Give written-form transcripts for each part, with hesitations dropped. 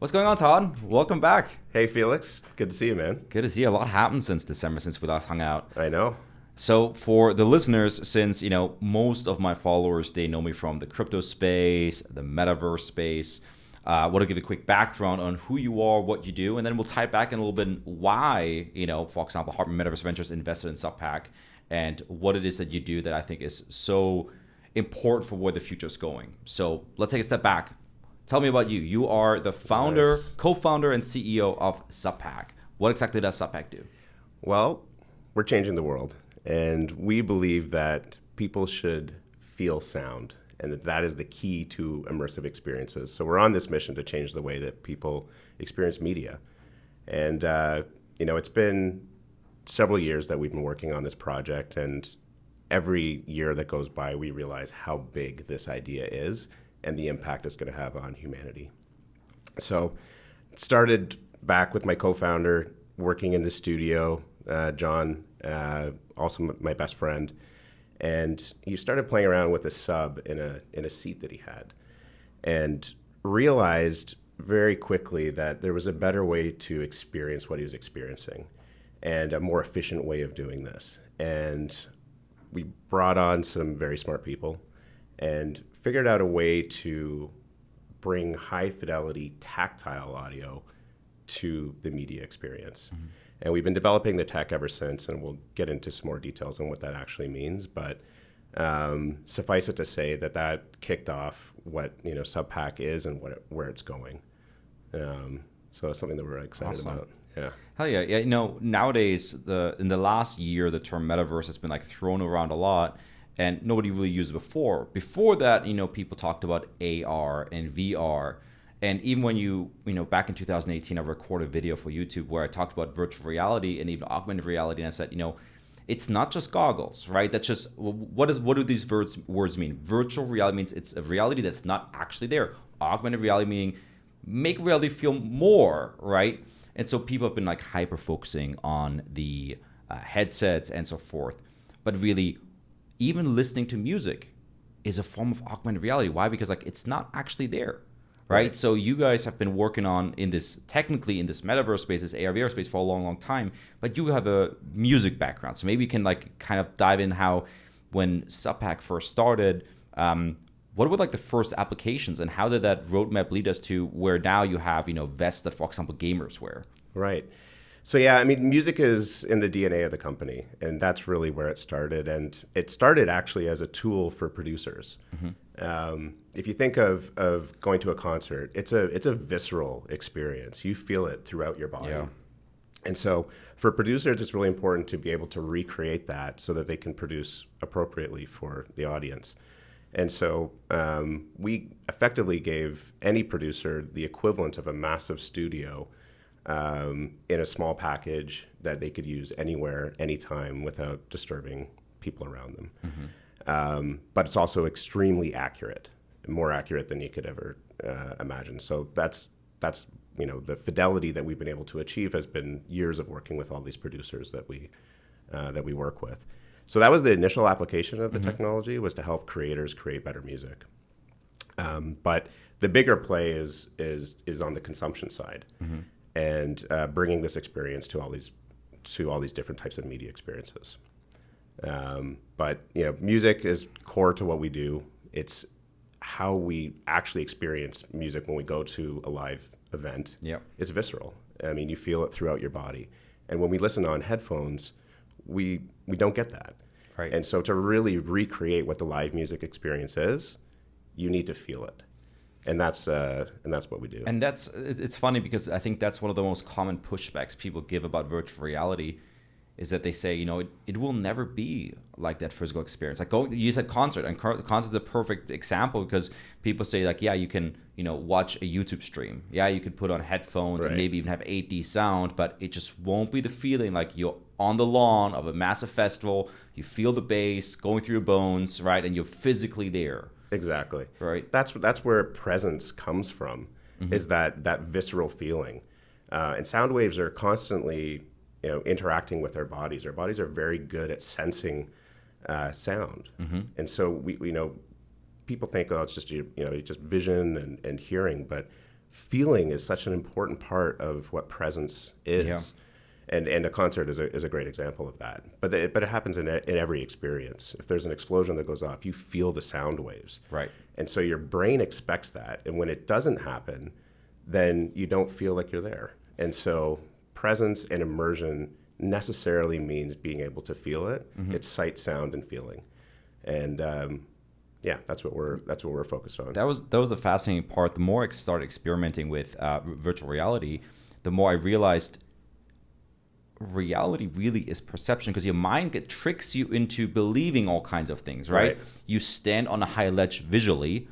What's going on, Todd? Welcome back. Hey, Felix. Good to see you, man. Good to see you. A lot happened since December, since we last hung out. I know. So for the listeners, since most of my followers, they know me from the crypto space, the metaverse space. I want to give a quick background on who you are, what you do, and then we'll tie it back in a little bit why, for example, Hartmann Metaverse Ventures invested in SUBPAC and what it is that you do that I think is so important for where the future is going. So let's take a step back. Tell me about you. You are the founder, co-founder, and CEO of SUBPAC. What exactly does SUBPAC do? Well, we're changing the world, and we believe that people should feel sound, and that is the key to immersive experiences. So we're on this mission to change the way that people experience media. And, it's been several years that we've been working on this project, and every year that goes by, we realize how big this idea is and the impact it's going to have on humanity. So it started back with my co-founder working in the studio, John, also my best friend, and he started playing around with a sub in a seat that he had, and realized very quickly that there was a better way to experience what he was experiencing and a more efficient way of doing this. And we brought on some very smart people and figured out a way to bring high fidelity tactile audio to the media experience. Mm-hmm. And we've been developing the tech ever since, and we'll get into some more details on what that actually means. But suffice it to say that kicked off what SUBPAC is and where it's going. So it's something that we're excited about. Yeah. Hell yeah. Yeah. Nowadays, in the last year, the term metaverse has been thrown around a lot, and nobody really used it before. Before that, people talked about AR and VR. And even when back in 2018, I recorded a video for YouTube where I talked about virtual reality and even augmented reality. And I said, it's not just goggles, right? That's just, what do these words mean? Virtual reality means it's a reality that's not actually there. Augmented reality meaning make reality feel more, right? And so people have been hyper focusing on the headsets and so forth. But really, even listening to music is a form of augmented reality. Why? Because it's not actually there, right? So you guys have been working on technically in this metaverse space, this AR VR space for a long, long time, but you have a music background. So maybe you can kind of dive in how when SUBPAC first started, what were the first applications and how did that roadmap lead us to where now you have, vests that, for example, gamers wear? Right. So yeah, music is in the DNA of the company, and that's really where it started. And it started actually as a tool for producers. Mm-hmm. If you think of going to a concert, it's a visceral experience. You feel it throughout your body. Yeah. And so for producers, it's really important to be able to recreate that so that they can produce appropriately for the audience. And so we effectively gave any producer the equivalent of a massive studio in a small package that they could use anywhere, anytime, without disturbing people around them. Mm-hmm. But it's also extremely accurate, more accurate than you could ever imagine. So that's the fidelity that we've been able to achieve has been years of working with all these producers that we work with. So that was the initial application of the mm-hmm. technology, was to help creators create better music. But the bigger play is on the consumption side. Mm-hmm. And bringing this experience to all these different types of media experiences. But music is core to what we do. It's how we actually experience music when we go to a live event. Yep. It's visceral. You feel it throughout your body. And when we listen on headphones, we don't get that. Right. And so to really recreate what the live music experience is, you need to feel it. And that's what we do. And it's funny because I think that's one of the most common pushbacks people give about virtual reality is that they say, it will never be like that physical experience. You said concert, and concert is a perfect example because people say yeah, you can, watch a YouTube stream. Yeah, you could put on headphones right. and maybe even have 8D sound, but it just won't be the feeling you're on the lawn of a massive festival, you feel the bass going through your bones, right? And you're physically there. Exactly. Right. That's where presence comes from, mm-hmm. is that visceral feeling. And sound waves are constantly, interacting with our bodies. Our bodies are very good at sensing sound. Mm-hmm. And so we people think, it's just just vision and hearing, but feeling is such an important part of what presence is. Yeah. And a concert is a great example of that. But it happens in every experience. If there's an explosion that goes off, you feel the sound waves. Right. And so your brain expects that. And when it doesn't happen, then you don't feel like you're there. And so presence and immersion necessarily means being able to feel it. It's sight, sound, and feeling. And that's what we're focused on. That was the fascinating part. The more I started experimenting with virtual reality, the more I realized reality really is perception, because your mind tricks you into believing all kinds of things, right? You stand on a high ledge visually,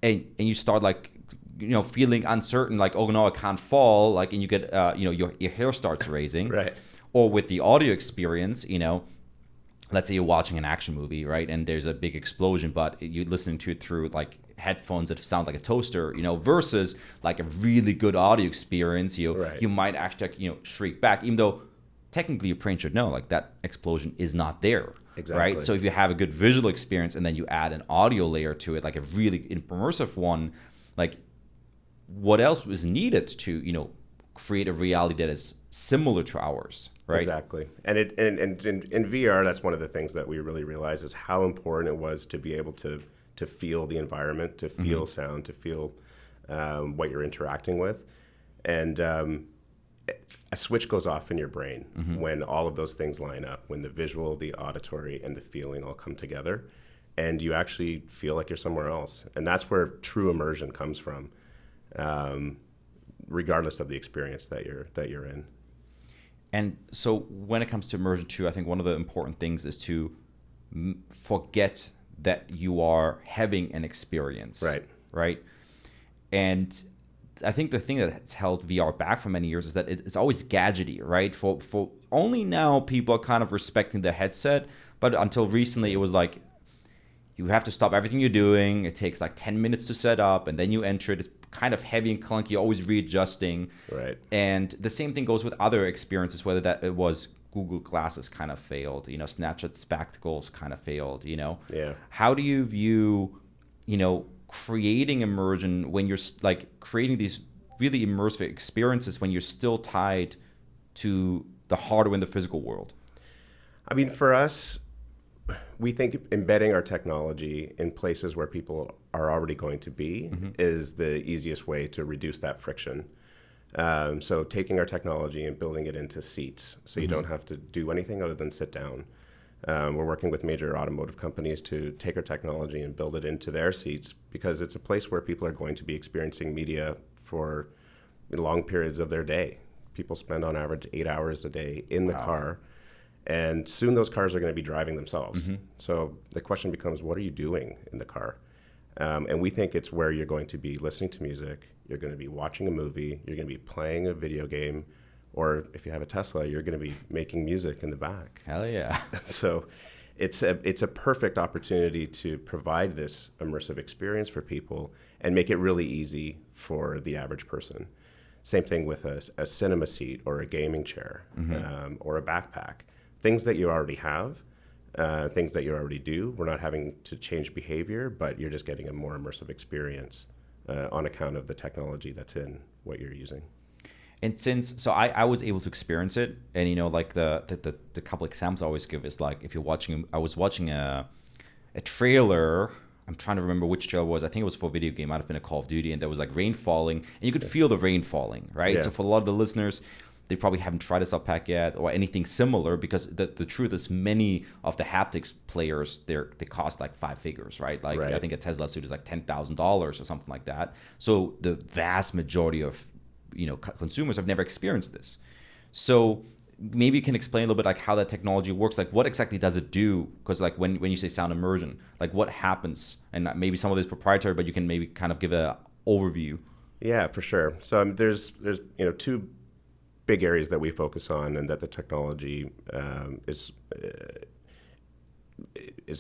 and you start like, feeling uncertain, like, oh no, I can't fall, like, and you get your hair starts raising, right? Or with the audio experience, let's say you're watching an action movie, right, and there's a big explosion, but you're listening to it through like headphones that sound like a toaster, versus like a really good audio experience, you might actually shriek back, even though technically your brain should know like that explosion is not there. Exactly. Right. So if you have a good visual experience and then you add an audio layer to it, like a really immersive one, like what else was needed to create a reality that is similar to ours, right? Exactly. And in VR, that's one of the things that we really realized is how important it was to be able to feel the environment, to feel sound, to feel what you're interacting with. And a switch goes off in your brain when all of those things line up, when the visual, the auditory, and the feeling all come together, and you actually feel like you're somewhere else. And that's where true immersion comes from, regardless of the experience that you're in. And so when it comes to immersion too, I think one of the important things is to forget that you are having an experience. Right. And I think the thing that's held VR back for many years is that it's always gadgety, right? For only now people are kind of respecting the headset, but until recently it was like you have to stop everything you're doing. It takes like 10 minutes to set up, and then you enter it. It's kind of heavy and clunky, always readjusting. Right. And the same thing goes with other experiences, whether that it was Google Glasses kind of failed, Snapchat Spectacles kind of failed, Yeah. How do you view, creating immersion when you're like creating these really immersive experiences when you're still tied to the hardware in the physical world? I mean, for us, we think embedding our technology in places where people are already going to be is the easiest way to reduce that friction. So taking our technology and building it into seats, so you don't have to do anything other than sit down. We're working with major automotive companies to take our technology and build it into their seats, because it's a place where people are going to be experiencing media for long periods of their day. People spend on average 8 hours a day in the car, and soon those cars are going to be driving themselves. So the question becomes, what are you doing in the car? And we think it's where you're going to be listening to music, you're going to be watching a movie, you're going to be playing a video game, or if you have a Tesla, you're going to be making music in the back. Hell yeah. So it's a perfect opportunity to provide this immersive experience for people and make it really easy for the average person. Same thing with a cinema seat or a gaming chair or a backpack. Things that you already have, things that you already do. We're not having to change behavior, but you're just getting a more immersive experience on account of the technology that's in what you're using. And so I was able to experience it, and like the couple examples I always give is like if you're watching, I was watching a trailer. I'm trying to remember which trailer it was. I think it was for a video game. Might have been a Call of Duty, and there was like rain falling, and you could feel the rain falling, right? Yeah. So for a lot of the listeners, they probably haven't tried a SUBPAC yet or anything similar, because the truth is many of the haptics players they cost like 5 figures, right? Like I think a Tesla suit is like $10,000 or something like that. So the vast majority of consumers have never experienced this. So maybe you can explain a little bit like how that technology works, like what exactly does it do? Because like when you say sound immersion, like what happens? And maybe some of this is proprietary, but you can maybe kind of give an overview. Yeah, for sure. So there's two big areas that we focus on and that the technology is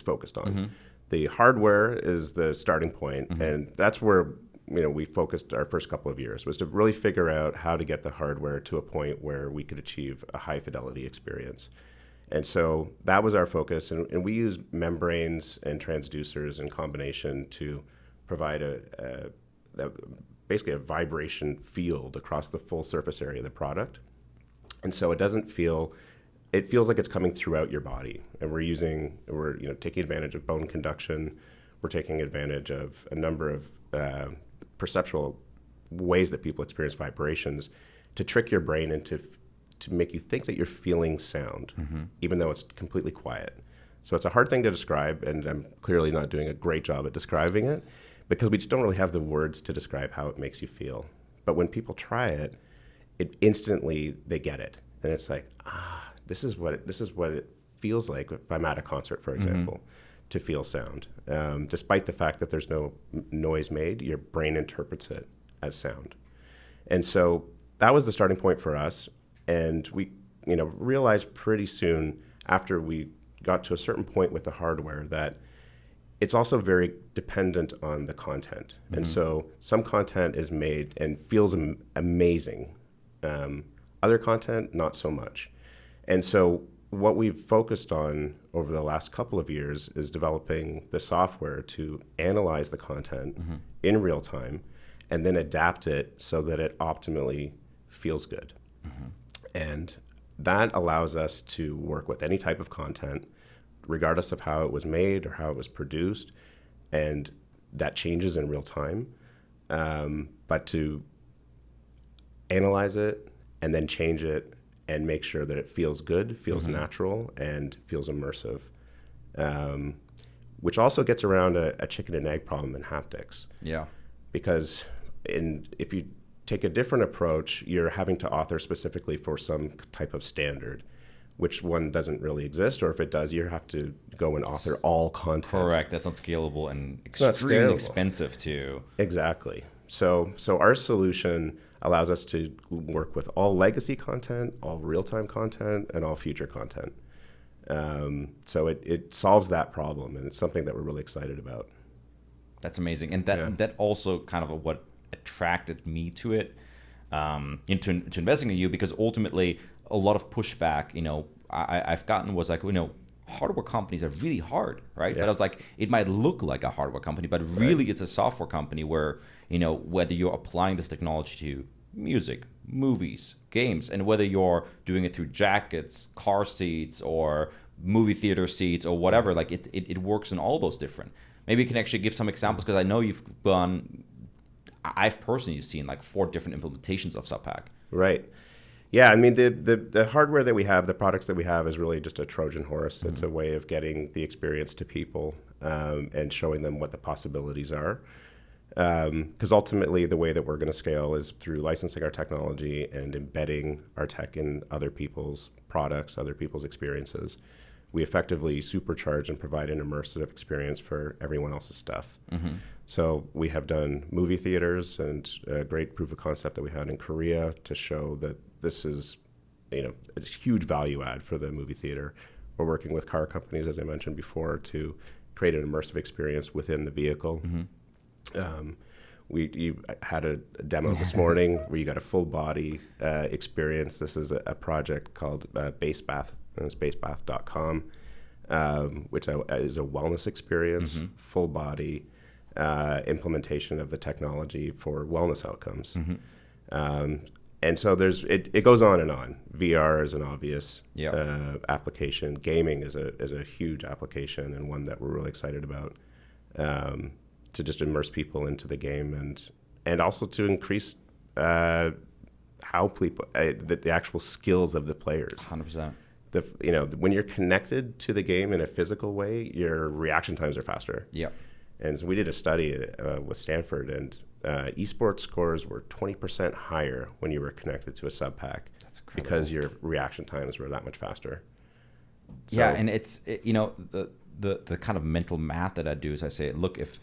focused on. The hardware is the starting point, and that's where we focused our first couple of years, was to really figure out how to get the hardware to a point where we could achieve a high fidelity experience. And so that was our focus, and we use membranes and transducers in combination to provide a basically a vibration field across the full surface area of the product. And so it feels like it's coming throughout your body. And we're taking advantage of bone conduction. We're taking advantage of a number of perceptual ways that people experience vibrations to trick your brain into to make you think that you're feeling sound, even though it's completely quiet. So it's a hard thing to describe, and I'm clearly not doing a great job at describing it because we just don't really have the words to describe how it makes you feel. But when people try it, instantly they get it, and it's like, this is what it feels like if I'm at a concert, for example, to feel sound. Despite the fact that there's no noise made, your brain interprets it as sound. And so that was the starting point for us. And we, realized pretty soon after we got to a certain point with the hardware that it's also very dependent on the content. And so some content is made and feels amazing. Other content, not so much. And so what we've focused on over the last couple of years is developing the software to analyze the content in real time and then adapt it so that it optimally feels good. And that allows us to work with any type of content, regardless of how it was made or how it was produced, and that changes in real time. But to analyze it and then change it and make sure that it feels good, feels natural, and feels immersive, which also gets around a chicken and egg problem in haptics. Yeah. Because if you take a different approach, you're having to author specifically for some type of standard, which one doesn't really exist, or if it does, you have to go and author all content. Correct. That's not scalable and extremely expensive too. Exactly. So our solution allows us to work with all legacy content, all real-time content, and all future content. So it solves that problem, and it's something that we're really excited about. That's amazing. And that also kind of what attracted me to it, into investing in you, because ultimately a lot of pushback, I've gotten was like, hardware companies are really hard, right? Yeah. But I was like, it might look like a hardware company, but really it's a software company where, whether you're applying this technology to music, movies, games, and whether you're doing it through jackets, car seats, or movie theater seats, or whatever, like it works in all those different. Maybe you can actually give some examples, because I know I've personally seen like 4 different implementations of SUBPAC. Right. Yeah, I mean, the hardware that we have, the products that we have is really just a Trojan horse. It's a way of getting the experience to people and showing them what the possibilities are. Because ultimately, the way that we're going to scale is through licensing our technology and embedding our tech in other people's products, other people's experiences. We effectively supercharge and provide an immersive experience for everyone else's stuff. So we have done movie theaters, and a great proof of concept that we had in Korea to show that this is, a huge value add for the movie theater. We're working with car companies, as I mentioned before, to create an immersive experience within the vehicle. You had a demo this morning where you got a full body experience. This is a project called Base Bath, and it's basebath.com, which is a wellness experience, full body implementation of the technology for wellness outcomes. And so it goes on and on. VR is an obvious application. Gaming is a huge application, and one that we're really excited about, to just immerse people into the game and also to increase how people the actual skills of the players. 100%. When you're connected to the game in a physical way, your reaction times are faster. Yeah. And so we did a study with Stanford, and esports scores were 20% higher when you were connected to a SUBPAC. That's incredible. Because your reaction times were that much faster. So, yeah, and it's the kind of mental math that I do is I say, look, if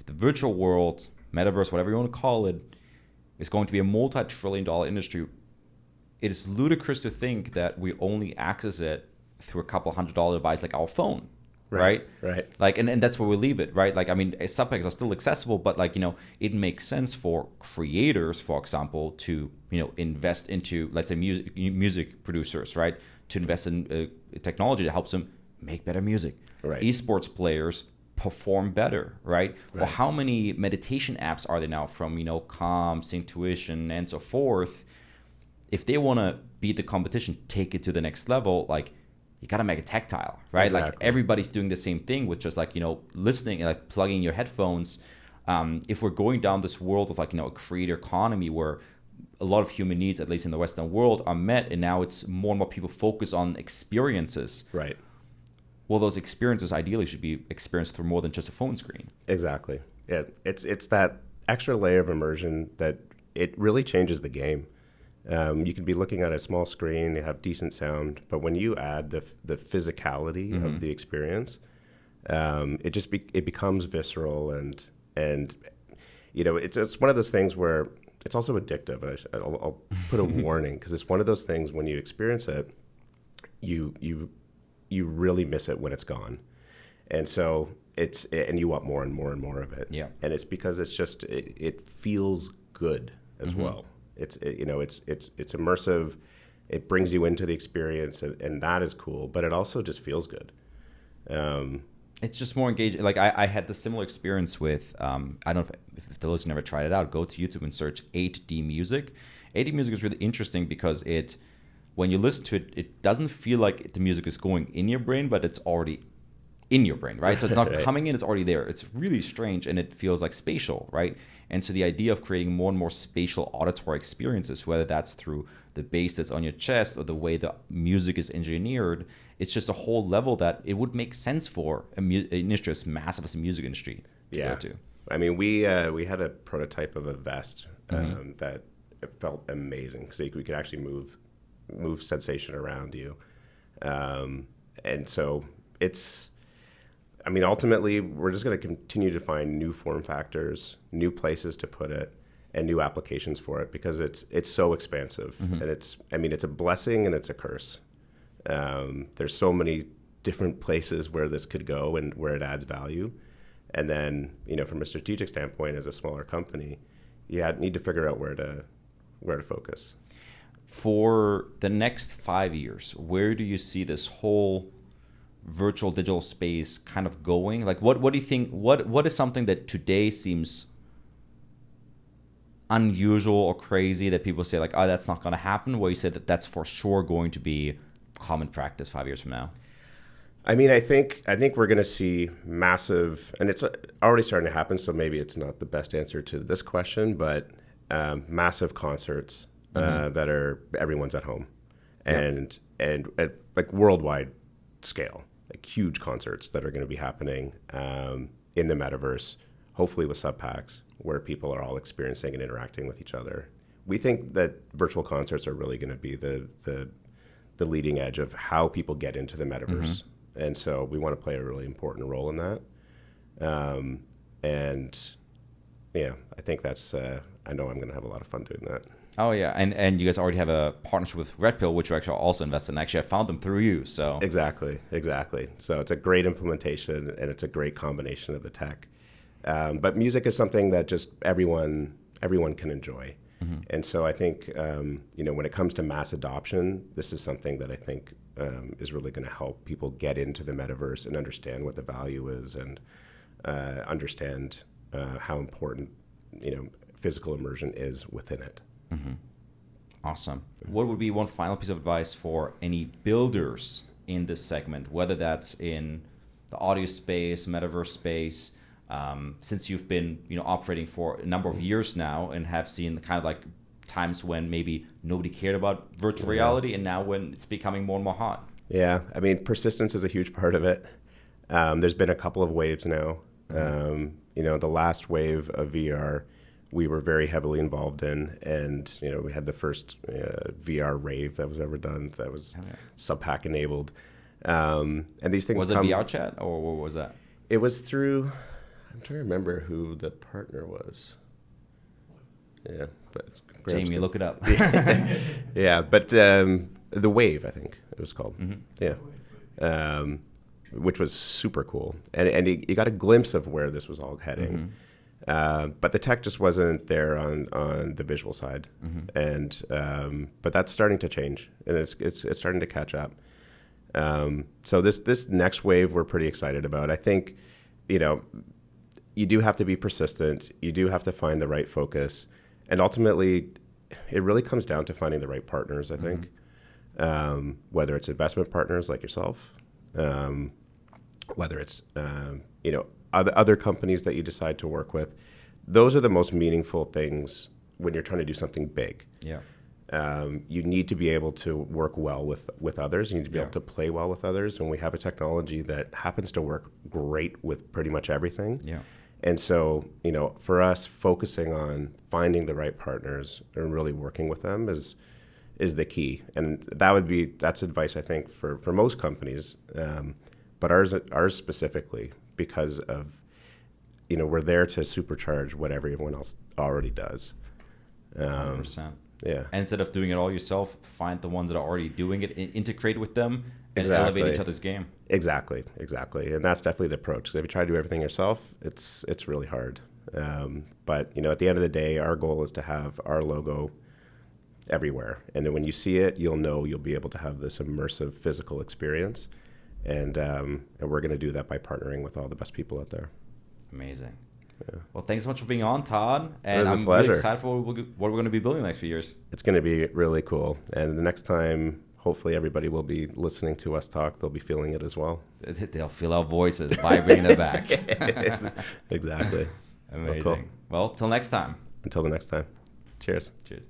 the virtual world, metaverse, whatever you want to call it, is going to be a multi-trillion-dollar industry, it is ludicrous to think that we only access it through a couple $100 device like our phone. Right. Like, and that's where we leave it, right? Like, I mean, SUBPACs are still accessible, but like, it makes sense for creators, for example, to, invest into, let's say, music producers, right? To invest in technology that helps them make better music. Right. Esports players perform better, right? Or how many meditation apps are there now from, Calm, Intuition, and so forth? If they want to beat the competition, take it to the next level, like, you got to make it tactile, right? Exactly. Like, everybody's doing the same thing with just, like, listening and, like, plugging your headphones. If we're going down this world of, like, a creator economy where a lot of human needs, at least in the Western world, are met, and now it's more and more people focus on experiences. Right. Well, those experiences ideally should be experienced through more than just a phone screen. Exactly. Yeah, it's that extra layer of immersion that it really changes the game. You could be looking at a small screen, you have decent sound, but when you add the physicality of the experience, it becomes visceral, and it's one of those things where it's also addictive. I'll put a warning, because it's one of those things when you experience it, you really miss it when it's gone, and so and you want more and more and more of it. Yeah. And it's because it's just it feels good as well. It's immersive. It brings you into the experience, and that is cool. But it also just feels good. It's just more engaging. Like, I had the similar experience with, I don't know if the listener never tried it out, go to YouTube and search 8D music. 8D music is really interesting because when you listen to it, it doesn't feel like the music is going in your brain, but it's already in your brain, right? So it's not coming in, it's already there. It's really strange, and it feels like spatial, right? And so the idea of creating more and more spatial auditory experiences, whether that's through the bass that's on your chest or the way the music is engineered, it's just a whole level that it would make sense for an industry as massive as the music industry to go to. I mean, we had a prototype of a vest that it felt amazing, because we could actually move sensation around you. And so ultimately, we're just going to continue to find new form factors, new places to put it, and new applications for it, because it's so expansive. And it's a blessing and it's a curse. There's so many different places where this could go and where it adds value. And then, from a strategic standpoint, as a smaller company, you need to figure out where to focus. For the next 5 years, where do you see this whole virtual digital space kind of going? Like, what do you think, what is something that today seems unusual or crazy that people say, like, oh, that's not going to happen, where you say that that's for sure going to be common practice 5 years from now? I mean, I think we're going to see massive, and it's already starting to happen, so maybe it's not the best answer to this question, but massive concerts that are everyone's at home, and at, like, worldwide scale, like huge concerts that are going to be happening in the metaverse, hopefully with SUBPACs, where people are all experiencing and interacting with each other. We think that virtual concerts are really going to be the leading edge of how people get into the metaverse. And so we want to play a really important role in that. And yeah, I think that's, I know I'm going to have a lot of fun doing that. Oh yeah, and you guys already have a partnership with Red Pill, which you actually also invested in. Actually, I found them through you, so. Exactly. So it's a great implementation, and it's a great combination of the tech. But music is something that just everyone can enjoy. And so I think, when it comes to mass adoption, this is something that I think is really going to help people get into the metaverse and understand what the value is, and understand how important, physical immersion is within it. Awesome. What would be one final piece of advice for any builders in this segment, whether that's in the audio space, metaverse space, since you've been operating for a number of years now and have seen kind of like times when maybe nobody cared about virtual reality, and now when it's becoming more and more hot? Yeah, I mean, persistence is a huge part of it. There's been a couple of waves now. The last wave of VR, we were very heavily involved in, and we had the first VR rave that was ever done. That was SUBPAC enabled, and these things. Was it VR chat, or what was that? It was through. I'm trying to remember who the partner was. Yeah, but Jamie, look it up. Yeah, but the Wave, I think it was called. Yeah, which was super cool, and you got a glimpse of where this was all heading. But the tech just wasn't there on the visual side, and but that's starting to change, and it's starting to catch up. So this next wave we're pretty excited about. I think you know, you do have to be persistent. You do have to find the right focus. And ultimately, it really comes down to finding the right partners, I think, whether it's investment partners like yourself, whether it's, you know, other companies that you decide to work with. Those are the most meaningful things when you're trying to do something big. Yeah. You need to be able to work well with others. You need to be able to play well with others. And we have a technology that happens to work great with pretty much everything. Yeah. And so, you know, for us, focusing on finding the right partners and really working with them is the key. And that's advice, I think, for most companies, but ours specifically, because of, you know, we're there to supercharge what everyone else already does. 100%. Yeah. And instead of doing it all yourself, find the ones that are already doing it, integrate with them, and Exactly. elevate each other's game. Exactly. And that's definitely the approach. So if you try to do everything yourself, it's really hard. But, you know, at the end of the day, our goal is to have our logo everywhere. And then when you see it, you'll know you'll be able to have this immersive physical experience. And we're going to do that by partnering with all the best people out there. Amazing. Yeah. Well, thanks so much for being on, Todd. And It was a I'm pleasure. really excited for what we're going to be building in the next few years. It's going to be really cool. And the next time, hopefully everybody will be listening to us talk. They'll be feeling it as well. They'll feel our voices vibrating in the back. Exactly. Amazing. Well, cool. Well, till next time. Until the next time. Cheers. Cheers.